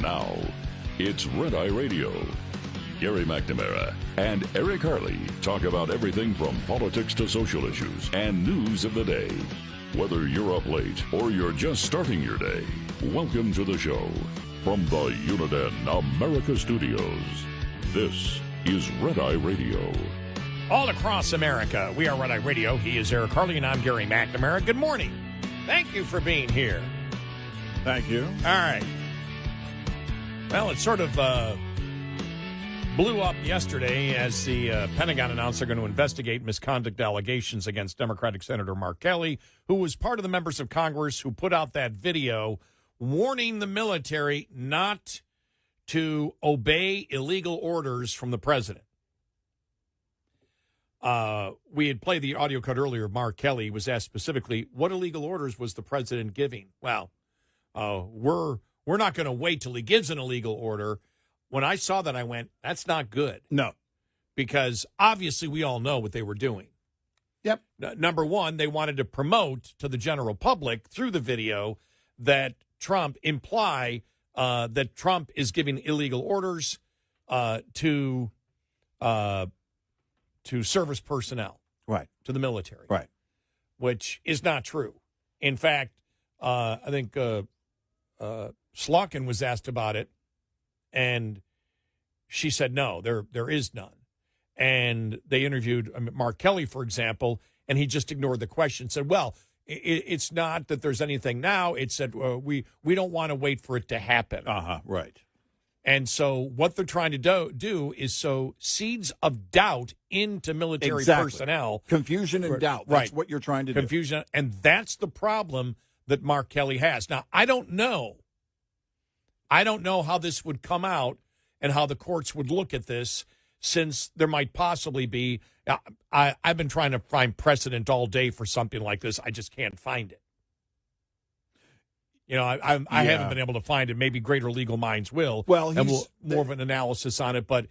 Now, it's Red Eye Radio. Gary McNamara and Eric Harley talk about everything from politics to social issues and news of the day. Whether you're up late or you're just starting your day, welcome to the show. From the Uniden America Studios, this is Red Eye Radio. All across America, we are Red Eye Radio. He is Eric Harley, and I'm Gary McNamara. Good morning. Thank you for being here. Thank you. All right. Well, it sort of blew up yesterday as the Pentagon announced they're going to investigate misconduct allegations against Democratic Senator Mark Kelly, who was part of the members of Congress who put out that video warning the military not to obey illegal orders from the president. We had played the audio cut earlier. Mark Kelly was asked specifically, what illegal orders was the president giving? Well, we're not going to wait till he gives an illegal order. When I saw that, I went, that's not good. No. Because obviously we all know what they were doing. Yep. Number one, they wanted to promote to the general public through the video that Trump that Trump is giving illegal orders to service personnel. Right. To the military. Right. Which is not true. In fact, I think Slotkin was asked about it, and she said, no, there is none. And they interviewed Mark Kelly, for example, and he just ignored the question, said, well, it's not that there's anything now. It said, we don't want to wait for it to happen. Right. And so what they're trying to do is sow seeds of doubt into military personnel. Confusion and doubt. That's what you're trying to do. Confusion. And that's the problem that Mark Kelly has. Now, I don't know how this would come out and how the courts would look at this, since there might possibly be. I've been trying to find precedent all day for something like this. I just can't find it. You know, I haven't been able to find it. Maybe greater legal minds will. Well, and we'll more of an analysis on it. But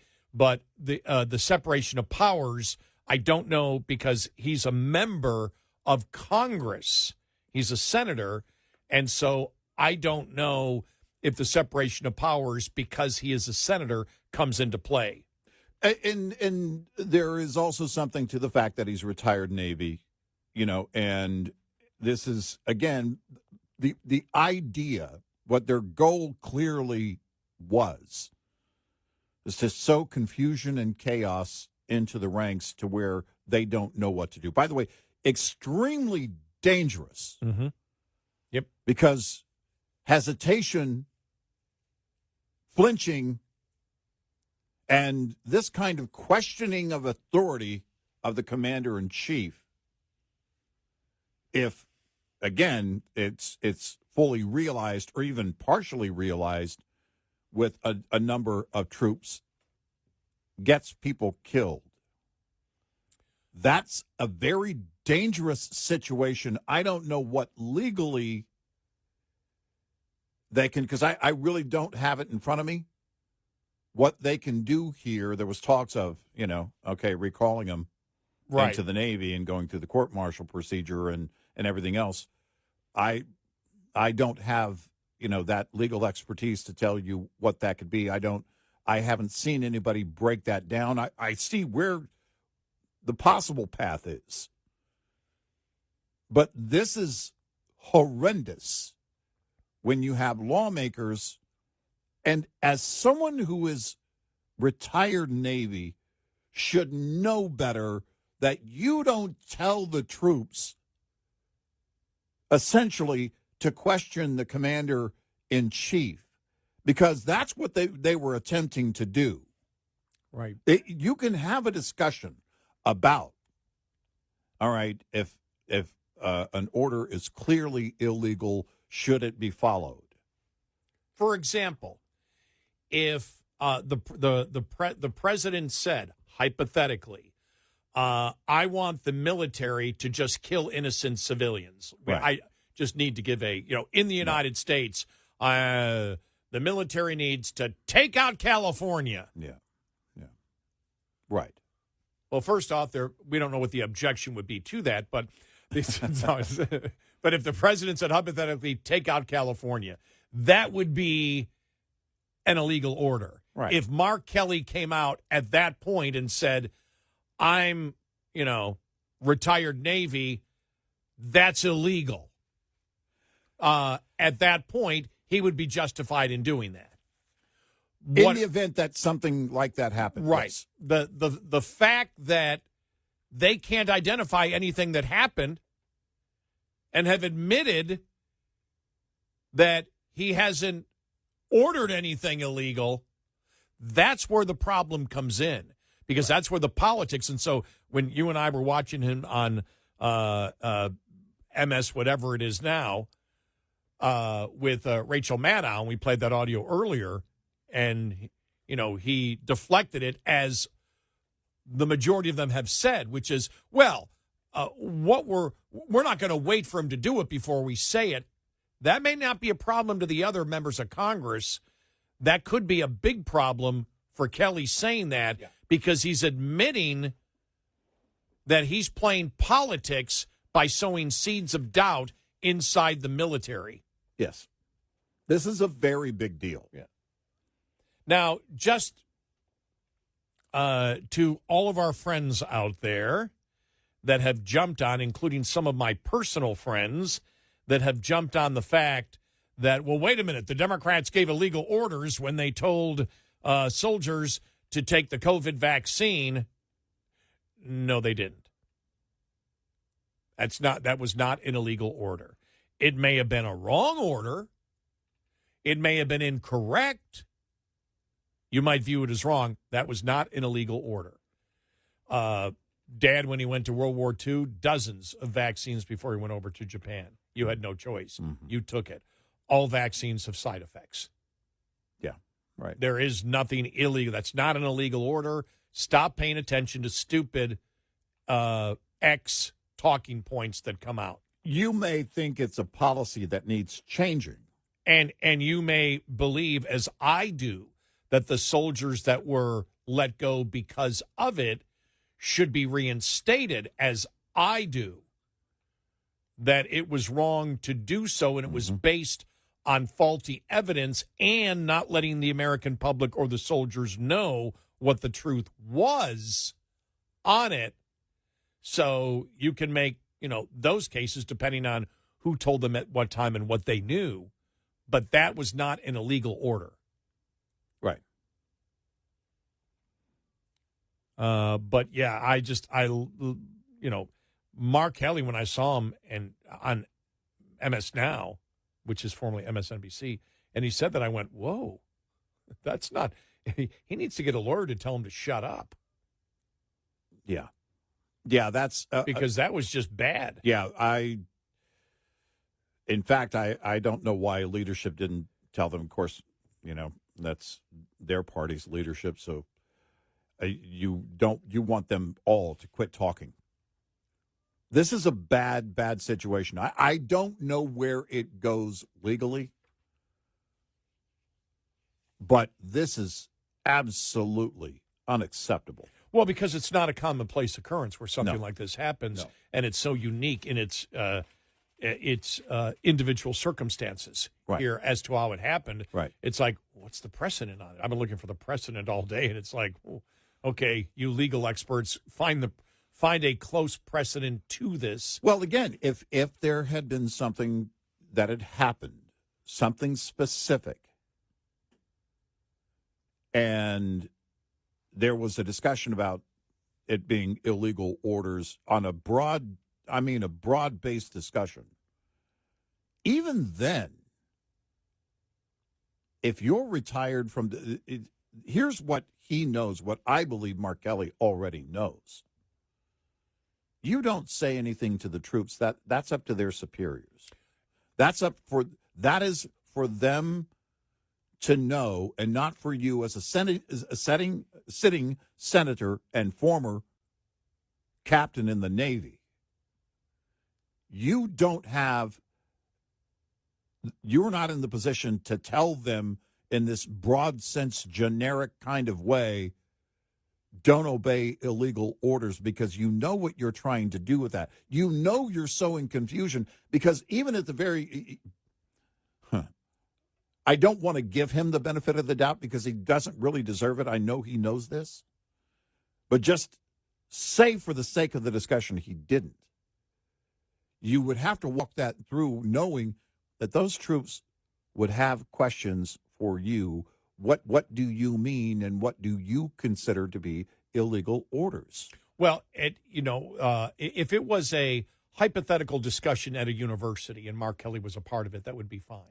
the separation of powers, I don't know, because he's a member of Congress. He's a senator, and so I don't know if the separation of powers, because he is a senator, comes into play. And there is also something to the fact that he's retired Navy, and this is, again, the idea, what their goal clearly was, is to sow confusion and chaos into the ranks to where they don't know what to do. By the way, extremely dangerous. Mm-hmm. Yep. Because hesitation, flinching, and this kind of questioning of authority of the commander-in-chief, if, again, it's fully realized or even partially realized with a number of troops, gets people killed. That's a very dangerous situation. I don't know what legally they can, because I really don't have it in front of me, what they can do here. There was talks of, recalling him into the Navy and going through the court-martial procedure and everything else. I don't have, that legal expertise to tell you what that could be. I haven't seen anybody break that down. I see where the possible path is. But this is horrendous when you have lawmakers, and as someone who is retired Navy should know better, that you don't tell the troops essentially to question the commander-in-chief, because that's what they were attempting to do. Right. You can have a discussion about, all right, if an order is clearly illegal, should it be followed? For example, if the president said, hypothetically, I want the military to just kill innocent civilians. Right. I just need to give in the United States, the military needs to take out California. Yeah. Right. Well, first off, we don't know what the objection would be to that, but but if the president said hypothetically take out California, that would be an illegal order. Right. If Mark Kelly came out at that point and said, I'm, retired Navy, that's illegal. At that point, he would be justified in doing that. In the event that something like that happened. Right. Yes. The fact that they can't identify anything that happened and have admitted that he hasn't ordered anything illegal, that's where the problem comes in, because that's where the politics. And so when you and I were watching him on MS, whatever it is now, with Rachel Maddow, and we played that audio earlier, and, he deflected it as the majority of them have said, which is, well, we're not going to wait for him to do it before we say it. That may not be a problem to the other members of Congress. That could be a big problem for Kelly saying that, because he's admitting that he's playing politics by sowing seeds of doubt inside the military. Yes. This is a very big deal. Yeah. Now, just to all of our friends out there that have jumped on, including some of my personal friends that have jumped on the fact that, well, wait a minute, the Democrats gave illegal orders when they told soldiers to take the COVID vaccine. No, they didn't. That was not an illegal order. It may have been a wrong order. It may have been incorrect. You might view it as wrong. That was not an illegal order. Dad, when he went to World War II, dozens of vaccines before he went over to Japan. You had no choice. Mm-hmm. You took it. All vaccines have side effects. Yeah, right. There is nothing illegal. That's not an illegal order. Stop paying attention to stupid X talking points that come out. You may think it's a policy that needs changing. And you may believe, as I do, that the soldiers that were let go because of it should be reinstated, as I do, that it was wrong to do so, and it was based on faulty evidence and not letting the American public or the soldiers know what the truth was on it. So you can make, those cases depending on who told them at what time and what they knew. But that was not an illegal order. Right. But yeah, Mark Kelly, when I saw him on MS Now, which is formerly MSNBC, and he said that, I went, whoa, that's not, he needs to get a lawyer to tell him to shut up. Yeah. Yeah, that's... because that was just bad. Yeah, in fact, I don't know why leadership didn't tell them. Of course, that's their party's leadership, so you want them all to quit talking. This is a bad situation. I don't know where it goes legally, but this is absolutely unacceptable. Well, because it's not a commonplace occurrence where something like this happens, and it's so unique in its individual circumstances here as to how it happened. Right. It's like, what's the precedent on it? I've been looking for the precedent all day, and it's like, okay, you legal experts, find a close precedent to this. Well, again, if there had been something that had happened, something specific, and there was a discussion about it being illegal orders on a broad-based discussion, even then, if you're retired from here's what he knows, what I believe Mark Kelly already knows. You don't say anything to the troops. That's up to their superiors. That is for them to know, and not for you as a sitting senator and former captain in the Navy. You're not in the position to tell them in this broad sense, generic kind of way, don't obey illegal orders, because you know what you're trying to do with that. You know you're sowing confusion, because even at the very... I don't want to give him the benefit of the doubt because he doesn't really deserve it. I know he knows this. But just say for the sake of the discussion he didn't. You would have to walk that through knowing that those troops would have questions for you. What do you mean and what do you consider to be illegal orders? Well, if it was a hypothetical discussion at a university and Mark Kelly was a part of it, that would be fine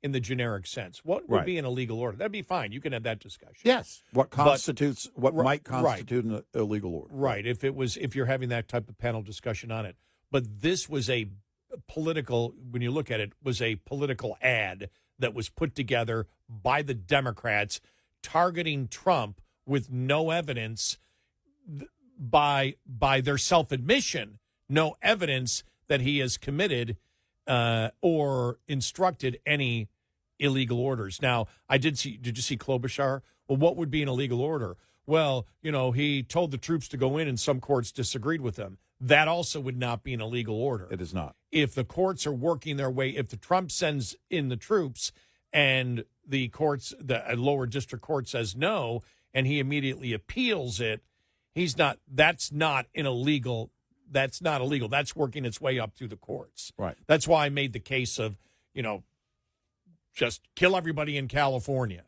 in the generic sense. What would be an illegal order? That'd be fine. You can have that discussion. Yes. What constitutes, might constitute an illegal order. Right. If you're having that type of panel discussion on it. But this was a political, when you look at it, was a political ad that was put together by the Democrats targeting Trump with no evidence by their self-admission, no evidence that he has committed or instructed any illegal orders. Now, did you see Klobuchar? Well, what would be an illegal order? Well, he told the troops to go in and some courts disagreed with him. That also would not be an illegal order. It is not. If the courts are working their way, if the Trump sends in the troops and the courts, the lower district court says no, and he immediately appeals it, that's not illegal. That's working its way up through the courts. Right. That's why I made the case of, just kill everybody in California.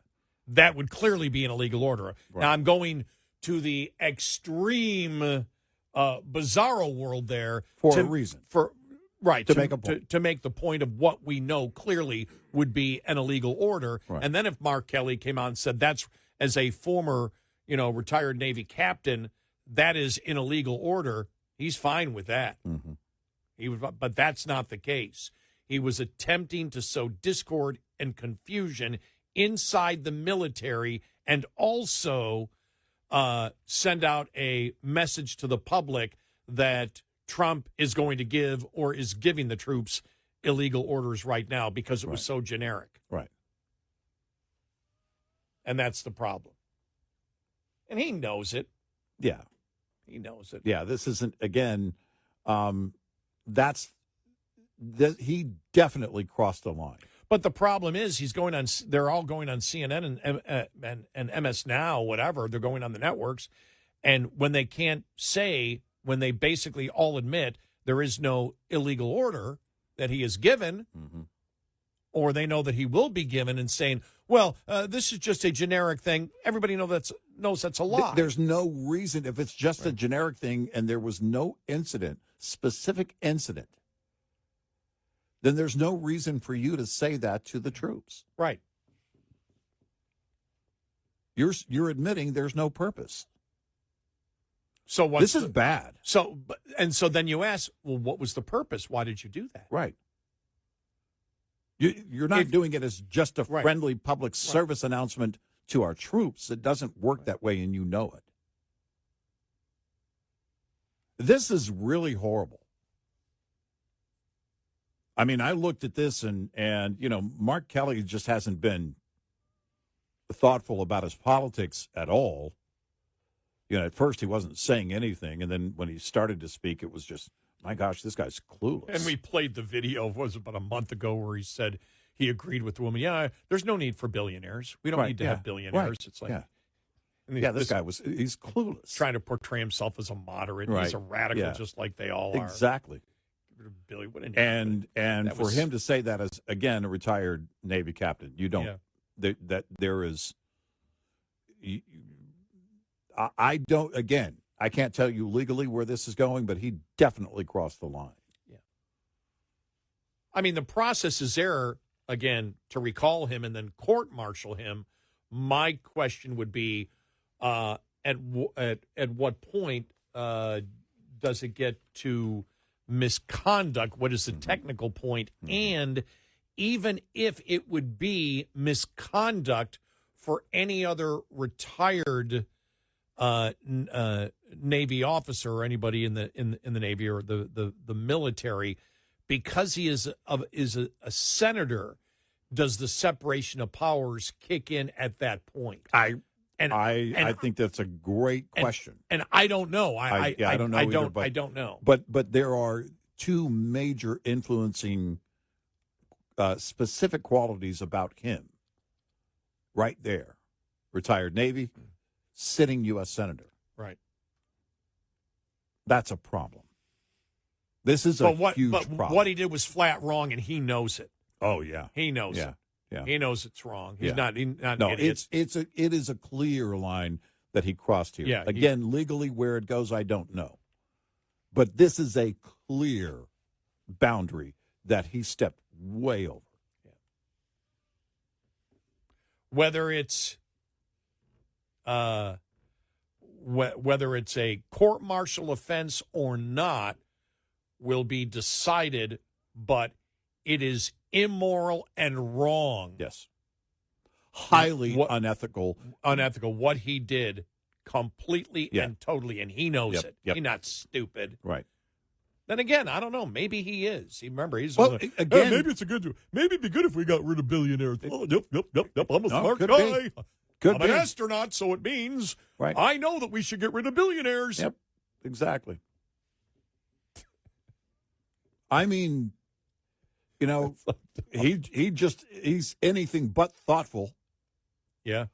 That would clearly be an illegal order. Right. Now I'm going to the extreme bizarro world there for a reason. To make a point. To make the point of what we know clearly would be an illegal order. Right. And then if Mark Kelly came out and said that's, as a former, retired Navy captain, that is an illegal order, he's fine with that. Mm-hmm. But that's not the case. He was attempting to sow discord and confusion inside the military and also send out a message to the public that Trump is going to give or is giving the troops illegal orders right now because it was so generic. Right. And that's the problem. And he knows it. Yeah. He knows it. Yeah, this isn't, again, he definitely crossed the line. But the problem is they're all going on CNN and MS Now, whatever. They're going on the networks. And when they can't say, when they basically all admit there is no illegal order that he is given, mm-hmm. or they know that he will be given and saying, well, this is just a generic thing. Everybody knows that's a lie. There's no reason, if it's just a generic thing and there was no specific incident, then there's no reason for you to say that to the troops. Right. You're admitting there's no purpose. So this is bad. So then you ask, well, what was the purpose? Why did you do that? Right. You're not doing it as just a friendly public service announcement to our troops. It doesn't work that way, and you know it. This is really horrible. I mean, I looked at this and Mark Kelly just hasn't been thoughtful about his politics at all. At first he wasn't saying anything, and then when he started to speak, it was just, my gosh, this guy's clueless. And we played the video, was about a month ago, where he said he agreed with the woman. Yeah, there's no need for billionaires. We don't need to have billionaires. Right. It's like, this guy he's clueless. Trying to portray himself as a moderate. Right. He's a radical, just like they all are. Exactly. And for him to say that as, again, a retired Navy captain, you don't, that there is, I don't, again, I can't tell you legally where this is going, but he definitely crossed the line. Yeah. I mean, the process is there, again, to recall him and then court-martial him. My question would be, at what point does it get to misconduct? What is the technical point? Mm-hmm. And even if it would be misconduct for any other retired Navy officer or anybody in the Navy or the military, because he is a senator, does the separation of powers kick in at that point? I think that's a great question, and I don't know. I don't know. I don't know. But there are two major influencing specific qualities about him. right there, retired Navy, sitting U.S. Senator. Right. That's a problem. This is a huge problem. What he did was flat wrong, and he knows it. Oh, yeah. He knows it. Yeah. He knows it's wrong. He's not an no, idiot. it is a clear line that he crossed here. Yeah, Again, legally where it goes, I don't know. But this is a clear boundary that he stepped way over. Yeah. Whether it's a court-martial offense or not will be decided, but it is immoral and wrong. Yes. Highly unethical. Unethical. What he did completely and totally, and he knows it. Yep. He's not stupid. Right. Then again, I don't know. Maybe he is. Remember, he's again. Maybe it'd be good if we got rid of billionaires. Yep. I'm a smart guy. I'm an astronaut, so it means I know that we should get rid of billionaires. Yep. Exactly. I mean, he's anything but thoughtful. Yeah.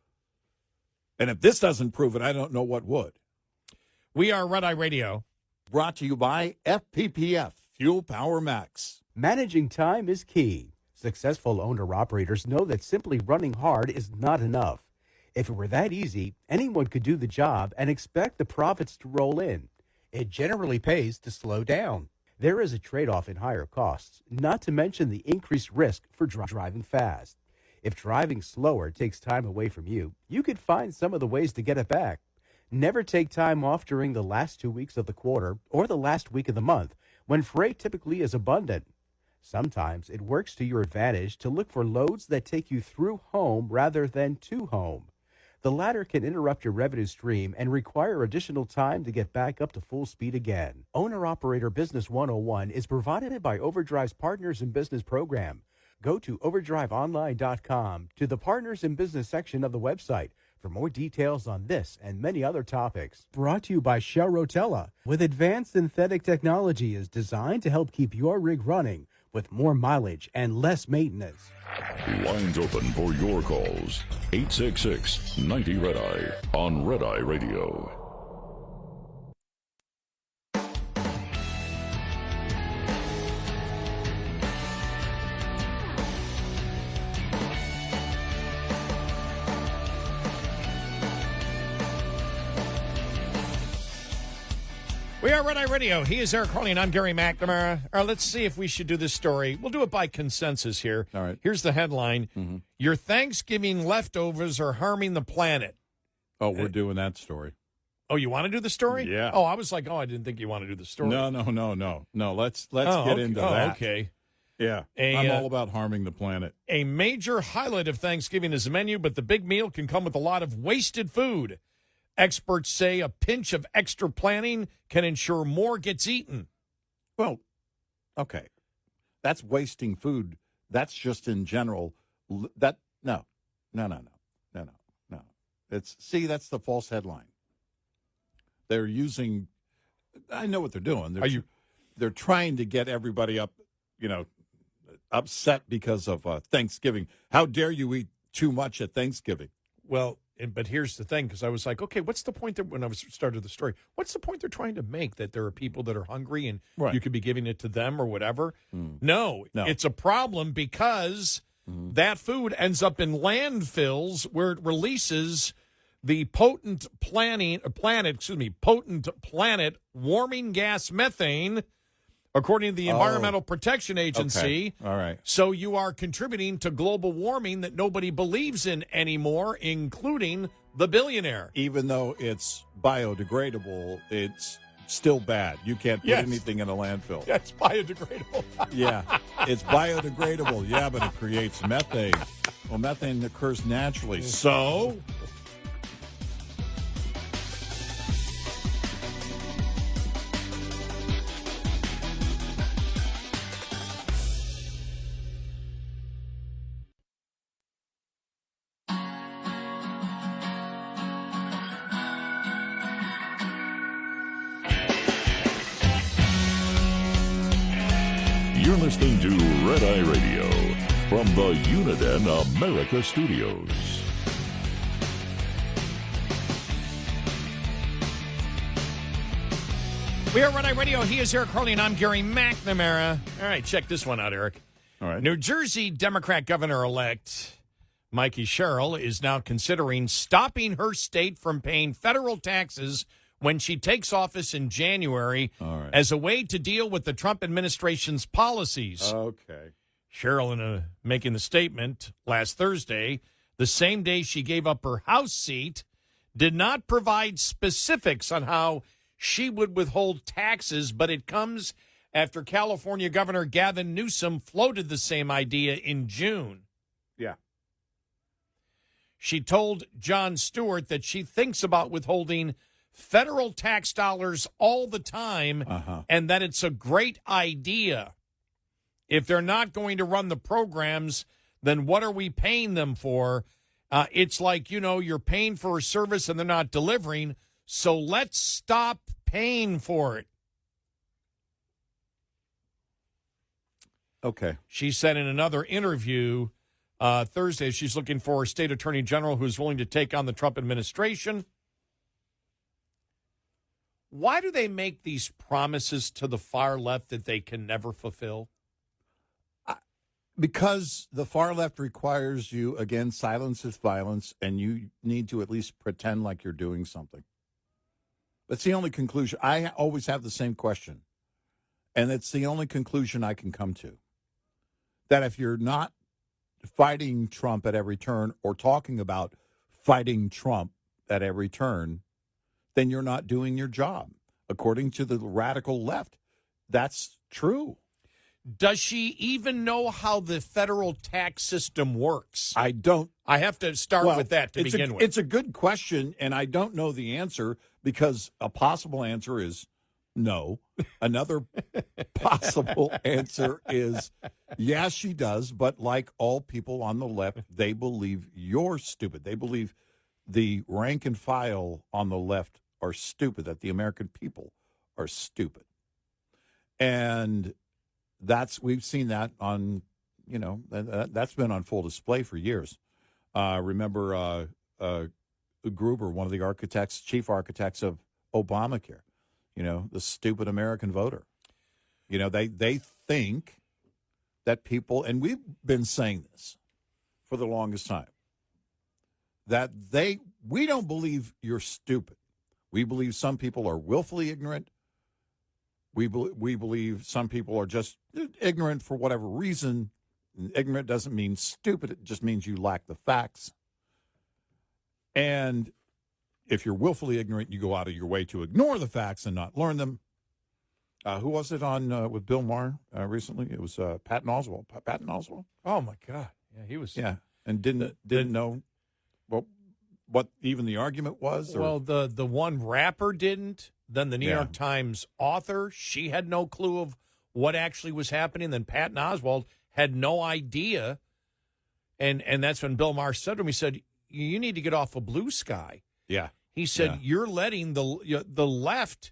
And if this doesn't prove it, I don't know what would. We are Red Eye Radio. Brought to you by FPPF, Fuel Power Max. Managing time is key. Successful owner-operators know that simply running hard is not enough. If it were that easy, anyone could do the job and expect the profits to roll in. It generally pays to slow down. There is a trade-off in higher costs, not to mention the increased risk for driving fast. If driving slower takes time away from you, you could find some of the ways to get it back. Never take time off during the last 2 weeks of the quarter or the last week of the month, when freight typically is abundant. Sometimes it works to your advantage to look for loads that take you through home rather than to home. The latter can interrupt your revenue stream and require additional time to get back up to full speed again. Owner-Operator Business 101 is provided by Overdrive's Partners in Business program. Go to overdriveonline.com to the Partners in Business section of the website for more details on this and many other topics. Brought to you by Shell Rotella, with advanced synthetic technology is designed to help keep your rig running with more mileage and less maintenance. Lines open for your calls. 866-90-RED-EYE on Red Eye Radio. We are Red Eye Radio. He is Eric Harley, and I'm Gary McNamara. All right, let's see if we should do this story. We'll do it by consensus here. All right. Here's the headline. Mm-hmm. Your Thanksgiving leftovers are harming the planet. Oh, we're doing that story. Oh, you want to do the story? Yeah. Oh, I was like, I didn't think you want to do the story. No. Let's get into that. Okay. Yeah. I'm all about harming the planet. A major highlight of Thanksgiving is the menu, but the big meal can come with a lot of wasted food. Experts say a pinch of extra planning can ensure more gets eaten. Well, okay. That's wasting food. That's just in general. No. That's the false headline. They're using, I know what they're doing. They're trying to get everybody upset because of Thanksgiving. How dare you eat too much at Thanksgiving? Well, but here's the thing, because I was like, okay, what's the point when I started the story? What's the point they're trying to make, that there are people that are hungry and you could be giving it to them or whatever? No, it's a problem because that food ends up in landfills where it releases the potent planet warming gas methane, according to the Environmental Protection Agency. Okay. All right. So you are contributing to global warming that nobody believes in anymore, including the billionaire. Even though it's biodegradable, it's still bad. You can't put anything in a landfill. That's biodegradable. Yeah, it's biodegradable. Yeah, but it creates methane. Well, methane occurs naturally. So... You're listening to Red Eye Radio from the Uniden America Studios. We are Red Eye Radio. He is Eric Harley, and I'm Gary McNamara. All right, check this one out, Eric. All right. New Jersey Democrat Governor-elect Mikie Sherrill is now considering stopping her state from paying federal taxes when she takes office in January as a way to deal with the Trump administration's policies. Okay. Sherrill, making the statement last Thursday, the same day she gave up her House seat, did not provide specifics on how she would withhold taxes, but it comes after California Governor Gavin Newsom floated the same idea in June. Yeah. She told Jon Stewart that she thinks about withholding federal tax dollars all the time and that it's a great idea. If they're not going to run the programs, then what are we paying them for? It's like, you're paying for a service and they're not delivering, so let's stop paying for it. Okay. She said in another interview Thursday she's looking for a state attorney general who's willing to take on the Trump administration. Why do they make these promises to the far left that they can never fulfill? Because the far left requires you, again, silence is violence, and you need to at least pretend like you're doing something. That's the only conclusion. I always have the same question, and it's the only conclusion I can come to. That if you're not fighting Trump at every turn or talking about fighting Trump at every turn, then you're not doing your job. According to the radical left, that's true. Does she even know how the federal tax system works? I don't. I have to start with that to begin with. It's a good question, and I don't know the answer because a possible answer is no. Another possible answer is yes, she does, but like all people on the left, they believe you're stupid. They believe the rank and file on the left are stupid, that the American people are stupid. And we've seen that on, that's been on full display for years. Remember Gruber, one of the chief architects of Obamacare, the stupid American voter. They think that people, and we've been saying this for the longest time, that we don't believe you're stupid. We believe some people are willfully ignorant. We believe some people are just ignorant for whatever reason. Ignorant doesn't mean stupid. It just means you lack the facts. And if you're willfully ignorant, you go out of your way to ignore the facts and not learn them. Who was it on with Bill Maher recently? It was Patton Oswalt. Patton Oswalt? Oh, my God. Yeah, he was. Yeah, and didn't know what even the argument was? Or? Well, the one rapper didn't. Then the New York Times author, she had no clue of what actually was happening. Then Patton Oswalt had no idea. And that's when Bill Maher said to him, he said, you need to get off of Blue Sky. Yeah. He said, you're letting the left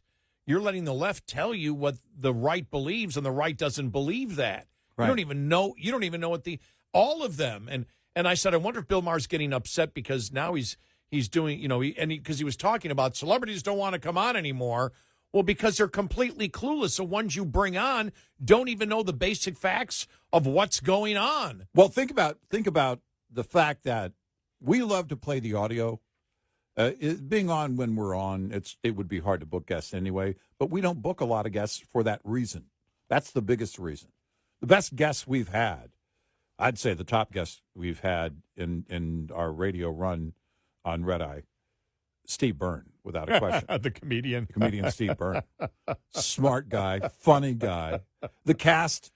tell you what the right believes, and the right doesn't believe that. Right. You don't even know what all of them. And I said, I wonder if Bill Maher's getting upset because now he's doing, because he was talking about celebrities don't want to come on anymore. Well, because they're completely clueless. The ones you bring on don't even know the basic facts of what's going on. Well, think about the fact that we love to play the audio. Being on when we're on, it would be hard to book guests anyway, but we don't book a lot of guests for that reason. That's the biggest reason. The best guests we've had, I'd say the top guests we've had in our radio run on Red Eye, Steve Byrne, without a question. The comedian. Comedian Steve Byrne. Smart guy, funny guy. The cast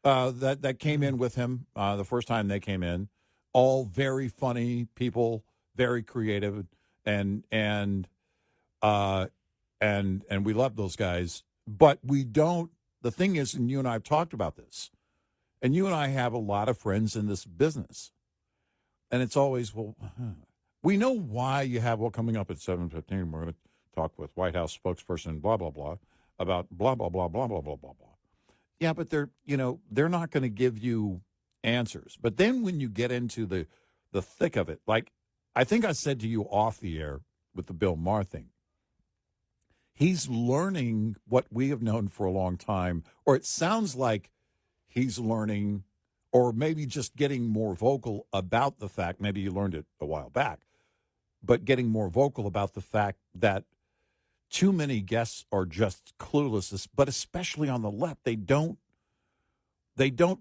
that came in with him the first time they came in, all very funny people, very creative, and we love those guys. But we don't. The thing is, and you and I have talked about this, and you and I have a lot of friends in this business, and it's always, we know why you have, coming up at 7:15, we're going to talk with White House spokesperson, blah, blah, blah, about blah, blah, blah, blah, blah, blah, blah, blah. Yeah, but they're not going to give you answers. But then when you get into the thick of it, like I think I said to you off the air with the Bill Maher thing, he's learning what we have known for a long time, or it sounds like he's learning, or maybe just getting more vocal about the fact, maybe you learned it a while back, but getting more vocal about the fact that too many guests are just clueless, but especially on the left, they don't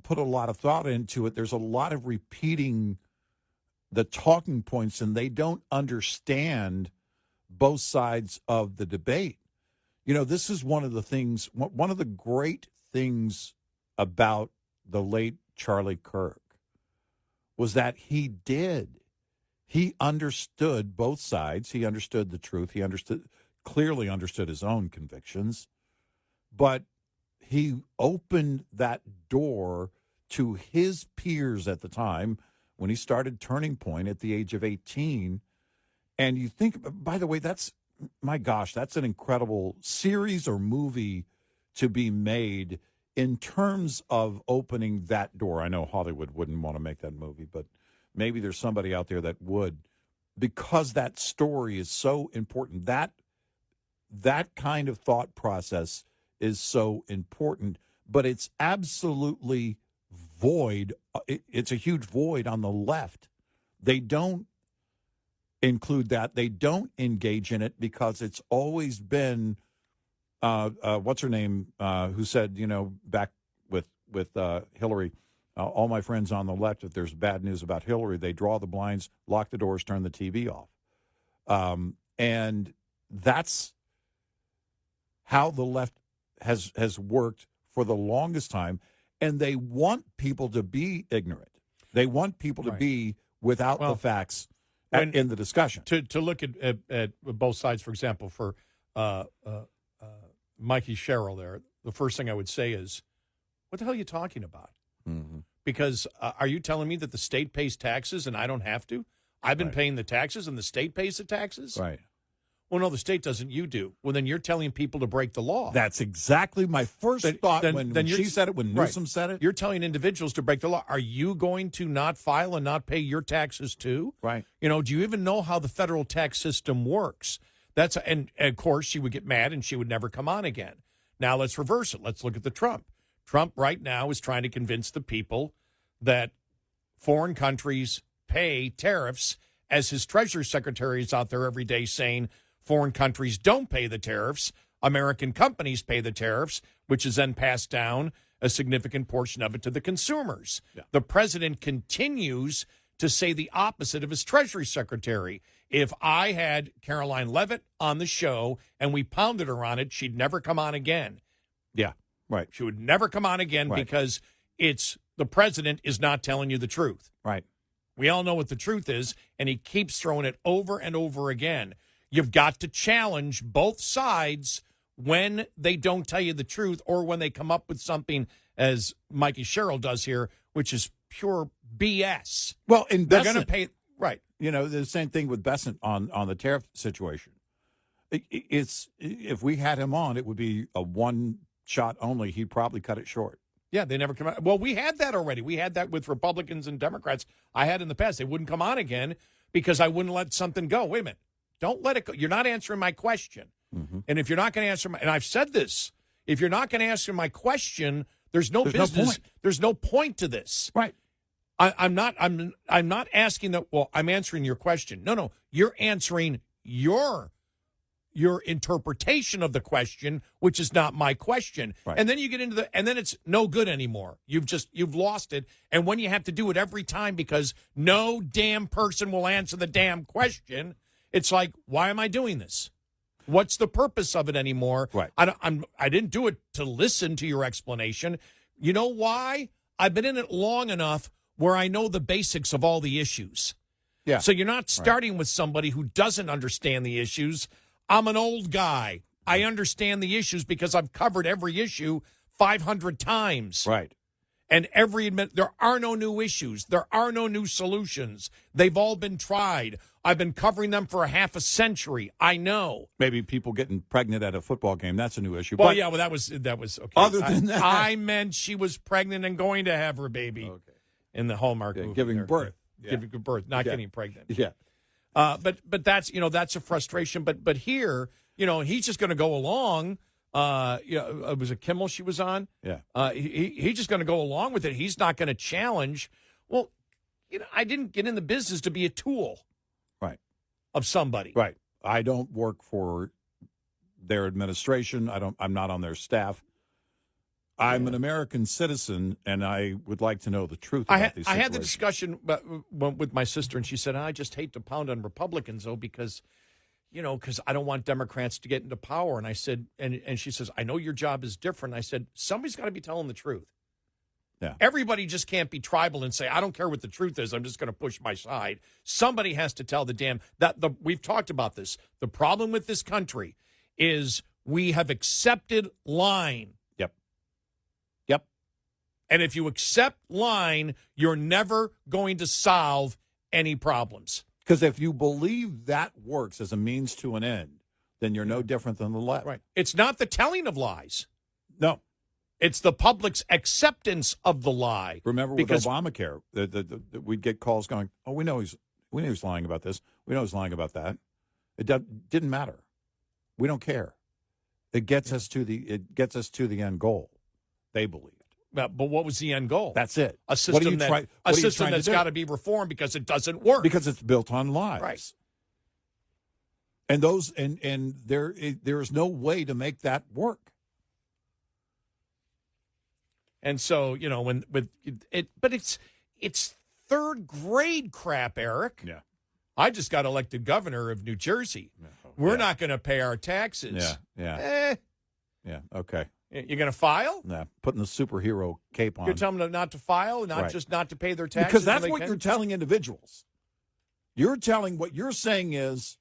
put a lot of thought into it. There's a lot of repeating the talking points, and they don't understand both sides of the debate. You know, this is one of the great things about the late Charlie Kirk was that he understood both sides. He understood the truth. He clearly understood his own convictions, but he opened that door to his peers at the time when he started Turning Point at the age of 18. And you think, by the way, that's an incredible series or movie to be made in terms of opening that door. I know Hollywood wouldn't want to make that movie, but maybe there's somebody out there that would, because that story is so important. That kind of thought process is so important, but it's absolutely void. It's a huge void on the left. They don't include that. They don't engage in it because it's always been, what's her name, who said, back with Hillary, all my friends on the left, if there's bad news about Hillary, they draw the blinds, lock the doors, turn the TV off. And that's how the left has worked for the longest time. And they want people to be ignorant. They want people to be without the facts in the discussion. To look at both sides, for example, for Mikie Sherrill there, the first thing I would say is, what the hell are you talking about? Mm-hmm. Because are you telling me that the state pays taxes and I don't have to? I've been paying the taxes and the state pays the taxes? Right. Well, no, the state doesn't. You do. Well, then you're telling people to break the law. That's exactly my first thought when she said it, when Newsom said it. You're telling individuals to break the law. Are you going to not file and not pay your taxes too? Right. Do you even know how the federal tax system works? And of course, she would get mad and she would never come on again. Now let's reverse it. Let's look at the Trump. Trump right now is trying to convince the people that foreign countries pay tariffs, as his Treasury Secretary is out there every day saying foreign countries don't pay the tariffs. American companies pay the tariffs, which is then passed down a significant portion of it to the consumers. Yeah. The president continues to say the opposite of his Treasury Secretary. If I had Caroline Leavitt on the show and we pounded her on it, she'd never come on again. Yeah, right. She would never come on again because the president is not telling you the truth. Right. We all know what the truth is, and he keeps throwing it over and over again. You've got to challenge both sides when they don't tell you the truth or when they come up with something, as Mikie Sherrill does here, which is pure BS. Well, they're going to pay right. The same thing with Besant on the tariff situation. It's if we had him on, it would be a one shot only. He'd probably cut it short. Yeah, they never come out. Well, we had that already. We had that with Republicans and Democrats. I had in the past. They wouldn't come on again because I wouldn't let something go. Wait a minute. Don't let it go. You're not answering my question. Mm-hmm. And if you're not going to answer and I've said this, if you're not going to answer my question, there's no business. There's no point to this. Right. I'm not asking that. Well, I'm answering your question. No. You're answering your interpretation of the question, which is not my question. Right. And then you get into and then it's no good anymore. You've lost it. And when you have to do it every time because no damn person will answer the damn question, it's like, why am I doing this? What's the purpose of it anymore? Right. I didn't do it to listen to your explanation. You know why? I've been in it long enough where I know the basics of all the issues. Yeah. So you're not starting with somebody who doesn't understand the issues. I'm an old guy. I understand the issues because I've covered every issue 500 times. Right. And there are no new issues. There are no new solutions. They've all been tried. I've been covering them for a half a century. I know. Maybe people getting pregnant at a football game. That's a new issue. Well, that was okay. Other than that. I meant she was pregnant and going to have her baby in the Hallmark movie. Giving birth. Yeah. Giving birth, not getting pregnant. Yeah. But that's, that's a frustration. But here, he's just going to go along. Was it Kimmel she was on? Yeah. He's just going to go along with it. He's not going to challenge. Well, I didn't get in the business to be a tool, right, of somebody. Right. I don't work for their administration. I'm not on their staff. I'm an American citizen, and I would like to know the truth about these situations. I had the discussion with my sister, and she said, I just hate to pound on Republicans, though, because I don't want Democrats to get into power. And I said, and she says, I know your job is different. I said, somebody's got to be telling the truth. Yeah. Everybody just can't be tribal and say, I don't care what the truth is. I'm just going to push my side. Somebody has to tell we've talked about this. The problem with this country is we have accepted line. Yep. And if you accept line, you're never going to solve any problems. Because if you believe that works as a means to an end, then you're no different than the left. Right. It's not the telling of lies. No. It's the public's acceptance of the lie. Remember with Obamacare, we'd get calls going, "Oh, we know he's lying about this. We know he's lying about that." It didn't matter. We don't care. It gets us to the end goal. They believed. But what was the end goal? That's it. A system that's got to be reformed because it doesn't work. Because it's built on lies. Right. And there is no way to make that work. And so, but it's third grade crap, Eric. Yeah. I just got elected governor of New Jersey. We're not going to pay our taxes. Yeah. Yeah. Okay. You're going to file? Nah, putting the superhero cape on. You're telling them not to file, just not to pay their taxes? Because that's what you're telling individuals. What you're saying is,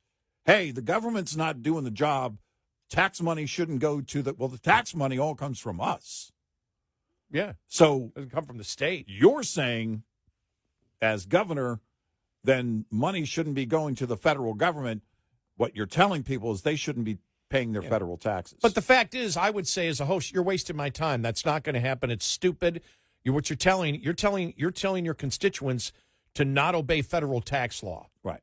hey, the government's not doing the job. Tax money shouldn't go to the tax money all comes from us. Yeah. So it doesn't come from the state. You're saying, as governor, then money shouldn't be going to the federal government. What you're telling people is they shouldn't be paying their federal taxes. But the fact is, I would say as a host, you're wasting my time. That's not going to happen. It's stupid. You're telling your constituents to not obey federal tax law. Right.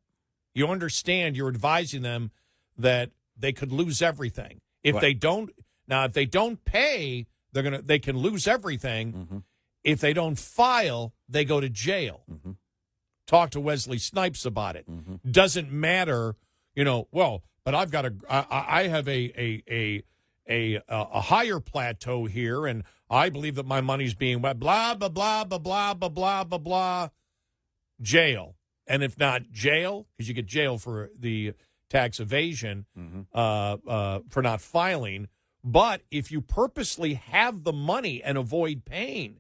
You understand, you're advising them that they could lose everything. If they don't pay, they can lose everything. Mm-hmm. If they don't file, they go to jail. Mm-hmm. Talk to Wesley Snipes about it. Mm-hmm. Doesn't matter, but I have a higher plateau here, and I believe that my money's being blah blah blah blah blah blah blah blah blah. Jail, and if not jail, because you get jail for the tax evasion, for not filing. But if you purposely have the money and avoid paying,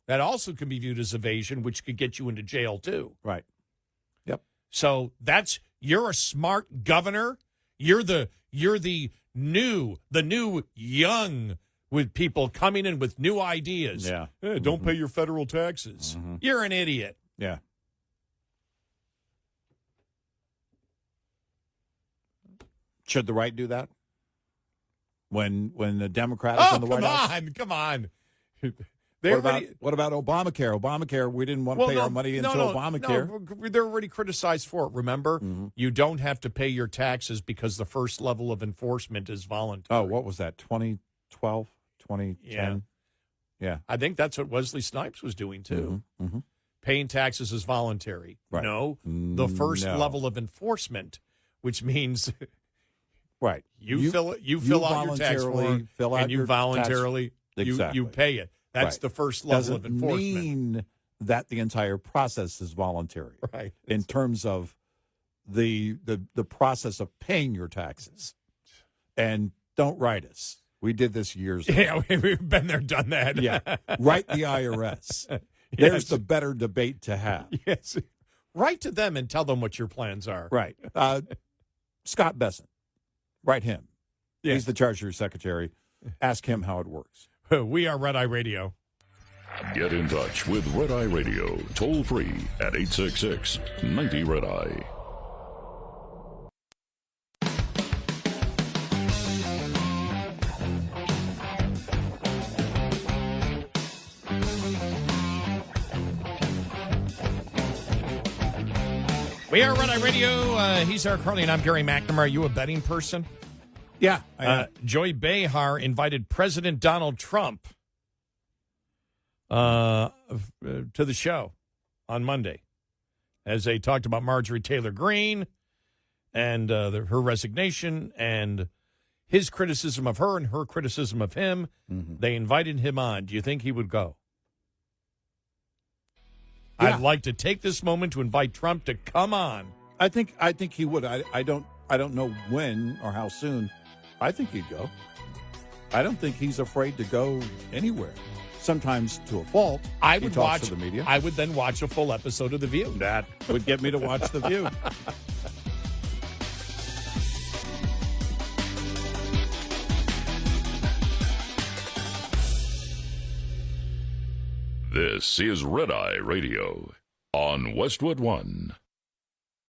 that also can be viewed as evasion, which could get you into jail too. Right. Yep. So you're a smart governor. You're the new young with people coming in with new ideas. Yeah. Hey, don't pay your federal taxes. Mm-hmm. You're an idiot. Yeah. Should the right do that? When the Democrat is in the White House? Come on. What about Obamacare? Obamacare, we didn't want to pay our money into Obamacare. No, they're already criticized for it, remember? Mm-hmm. You don't have to pay your taxes because the first level of enforcement is voluntary. Oh, what was that, 2012, 2010? Yeah. I think that's what Wesley Snipes was doing, too. Mm-hmm. Mm-hmm. Paying taxes is voluntary. Right. No, the first level of enforcement, which means... Right. You fill out your tax form, and you voluntarily you pay it. That's the first level of enforcement. Doesn't mean that the entire process is voluntary. Right. In terms of the process of paying your taxes. And don't write us. We did this years ago. Yeah, we've been there, done that. Yeah. Write the IRS. There's the better debate to have. Yes. Write to them and tell them what your plans are. Right. Scott Besson. Write him. Yeah. He's the Treasury Secretary. Ask him how it works. We are Red Eye Radio. Get in touch with Red Eye Radio. Toll free at 866-90-RED-EYE. We are Red Eye Radio. He's Eric Harley, and I'm Gary McNamara. Are you a betting person? Yeah. I am. Joy Behar invited President Donald Trump to the show on Monday as they talked about Marjorie Taylor Greene and her resignation and his criticism of her and her criticism of him. Mm-hmm. They invited him on. Do you think he would go? Yeah. I'd like to take this moment to invite Trump to come on. I think he would. I don't know when or how soon. I think he'd go. I don't think he's afraid to go anywhere. Sometimes to a fault. I would watch to the media. I would then watch a full episode of The View. That would get me to watch The View. This is Red Eye Radio on Westwood One.